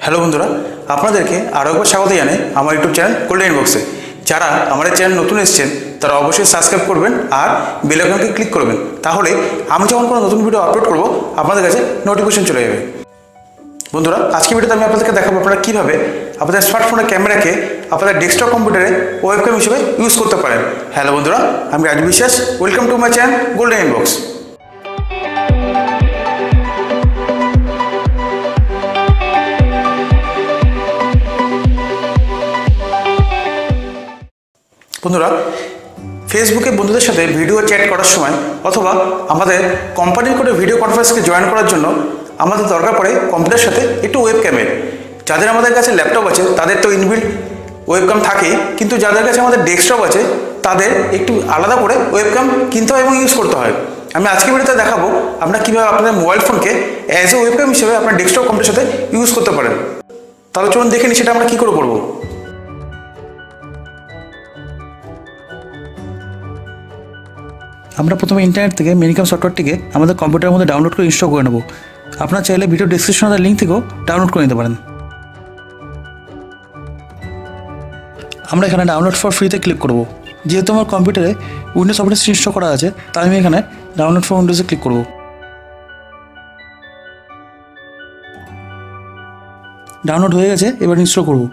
Hello বন্ধুরা, আপনাদেরকে আরও একবার স্বাগত জানাই আমার ইউটিউব চ্যানেল গোল্ডেন ইনবক্সে। যারা আমাদের চ্যানেল নতুন এসেছেন তারা অবশ্যই সাবস্ক্রাইব করবেন আর বেল আইকনকে ক্লিক করবেন, তাহলে আমি যখন কোনো নতুন ভিডিও আপলোড করব আপনাদের কাছে নোটিফিকেশন চলে যাবে। বন্ধুরা, আজকে ভিডিওতে আমি আপনাদেরকে দেখাবো আপনারা কীভাবে আপনাদের স্মার্টফোনের ক্যামেরাকে আপনাদের ডেস্কটপ কম্পিউটারে ওয়েবক্যাম হিসেবে ইউজ করতে পারেন। হ্যালো বন্ধুরা, আমি রাজু বিশ্বাস, welcome to my channel golden inbox. বন্ধুরা, ফেসবুকে বন্ধুদের সাথে ভিডিও চ্যাট করার সময় অথবা আমাদের কোম্পানির করে ভিডিও কনফারেন্সকে জয়েন করার জন্য আমাদের দরকার পড়ে কম্পিউটারের সাথে একটু ওয়েবক্যামের। যাদের আমাদের কাছে ল্যাপটপ আছে তাদের তো ইনবিল্ট ওয়েবক্যাম থাকেই, কিন্তু যাদের কাছে আমাদের ডেস্কটপ আছে তাদের একটু আলাদা করে ওয়েবক্যাম কিনতে হয় এবং ইউজ করতে হয়। আমি আজকে ভিডিওতে দেখাবো আপনারা কীভাবে আপনাদের মোবাইল ফোনকে অ্যাজ এ ওয়েবক্যাম হিসেবে আপনার ডেস্কটপ কম্পিউটারের সাথে ইউজ করতে পারেন। তাহলে চলুন দেখে নিই সেটা আমরা কী করে করবো। আমরা প্রথমে ইন্টারনেট থেকে মিনিক্যাম সফটওয়্যারটিকে আমাদের কম্পিউটারের মধ্যে ডাউনলোড করে ইনস্টল করে নেব। আপনারা চাইলে ভিডিও ডেসক্রিপশনে লিঙ্ক থেকেও ডাউনলোড করে নিতে পারেন। আমরা এখানে ডাউনলোড ফর ফ্রিতে ক্লিক করব। যেহেতু আমার কম্পিউটারে উইন্ডোজ সফটওয়্যার ইনস্টল করা আছে তাই আমি এখানে ডাউনলোড ফর উইন্ডোজে ক্লিক করব। ডাউনলোড হয়ে গেছে, এবার ইনস্টল করব।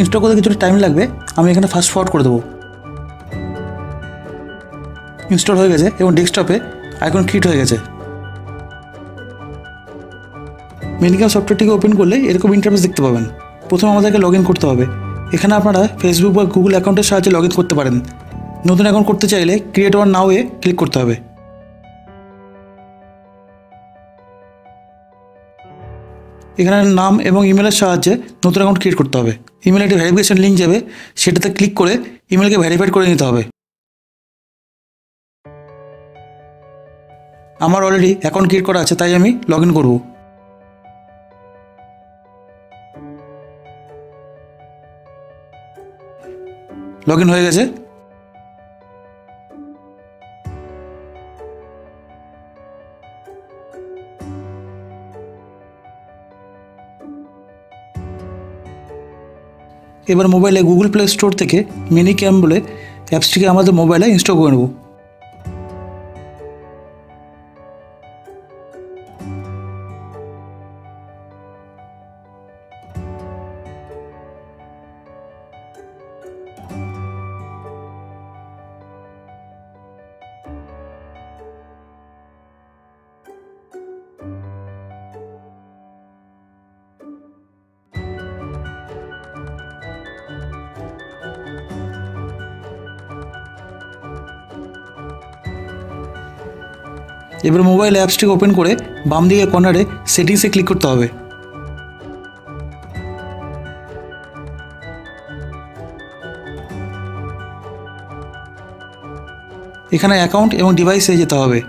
ইনস্টল করতে কিছুটা টাইম লাগবে, আমি এখানে ফাস্ট ফরওয়ার্ড করে দেবো। ইনস্টল হয়ে গেছে এবং ডেস্কটপে আইকন ক্রিয়েট হয়ে গেছে। মিনিক্যাম সফটওয়্যারটিকে ওপেন করলে এরকম ইন্টারফেস দেখতে পাবেন। প্রথমে আমাদেরকে লগ ইন করতে হবে। এখানে আপনারা ফেসবুক বা গুগল অ্যাকাউন্টের সাহায্যে লগ ইন করতে পারেন। নতুন অ্যাকাউন্ট করতে চাইলে ক্রিয়েট ওয়ান নাও এ ক্লিক করতে হবে। এখানে নাম এবং ইমেলের সাহায্যে নতুন অ্যাকাউন্ট ক্রিয়েট করতে হবে। ইমেলে একটি ভেরিফিকেশন লিঙ্ক যাবে, সেটাতে ক্লিক করে ইমেলকে ভেরিফাইড করে নিতে হবে। আমার অলরেডি অ্যাকাউন্ট ক্রিয়েট করা আছে তাই আমি লগ ইন করব। লগ ইন হয়ে গেছে। এবার মোবাইলে গুগল প্লে স্টোর থেকে মিনিক্যাম বলে অ্যাপসটিকে আমাদের মোবাইলে ইনস্টল করে নেব। এবার মোবাইল অ্যাপসটিকে ওপেন করে বাম দিকে কর্নারে সেটিংসে ক্লিক করতে হবে। এখানে অ্যাকাউন্ট এবং ডিভাইসে যেতে হবে।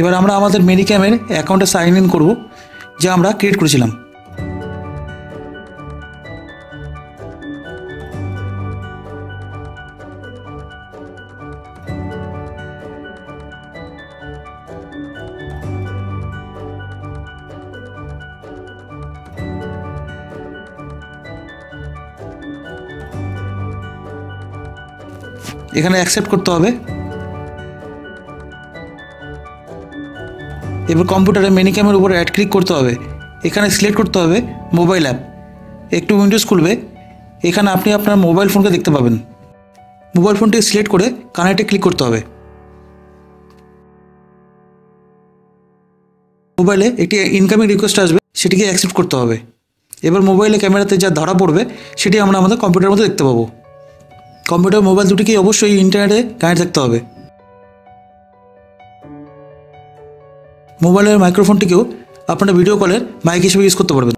এবার আমরা আমাদের মিনিক্যামের অ্যাকাউন্টে সাইন ইন করব, যা আমরা ক্রিয়েট করেছিলাম। এখানে অ্যাকসেপ্ট করতে হবে। এবার কম্পিউটারে মিনিক্যামের উপরে অ্যাড ক্লিক করতে হবে। এখানে সিলেক্ট করতে হবে মোবাইল অ্যাপ। একটু উইন্ডোজ খুলবে, এখানে আপনি আপনার মোবাইল ফোনকে দেখতে পাবেন। মোবাইল ফোনটি সিলেক্ট করে কানেক্টে ক্লিক করতে হবে। মোবাইলে একটি ইনকামিং রিকোয়েস্ট আসবে, সেটিকে অ্যাকসেপ্ট করতে হবে। এবার মোবাইলে ক্যামেরাতে যা ধরা পড়বে সেটি আমরা আমাদের কম্পিউটারের মধ্যে দেখতে পাবো। কম্পিউটার মোবাইল দুটিকে অবশ্যই ইন্টারনেটে কানেক্ট থাকতে হবে। মোবাইলের মাইক্রোফোনটিকেও আপনারা ভিডিও কলের মাইক হিসেবে ইউজ করতে পারবেন।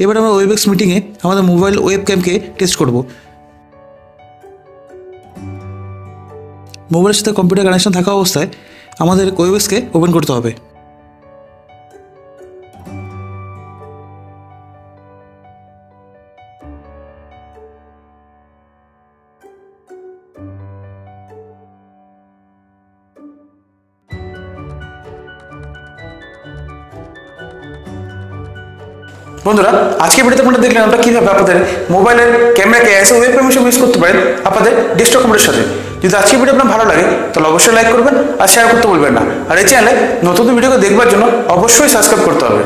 এবার আমরা ওয়েবএক্স মিটিংয়ে আমাদের মোবাইল ওয়েব ক্যামকে টেস্ট করব। মোবাইলের সাথে কম্পিউটার কানেকশন থাকা অবস্থায় আমাদের ওয়েবএক্সকে ওপেন করতে হবে। বন্ধুরা, আজকে ভিডিওতে আপনারা দেখলেন আমরা কীভাবে আপনাদের মোবাইলের ক্যামেরাকে অ্যাজ এ ওয়েব ক্যাম হিসেবে ইউজ করতে পারেন আপনাদের ডেস্কটপ কম্পিউটারের সাথে। যদি আজকে ভিডিও আপনার ভালো লাগে তাহলে অবশ্যই লাইক করবেন আর শেয়ার করতে বলবেন না। আর এই চ্যানেলে নতুন ভিডিওকে দেখবার জন্য অবশ্যই সাবস্ক্রাইব করতে হবে।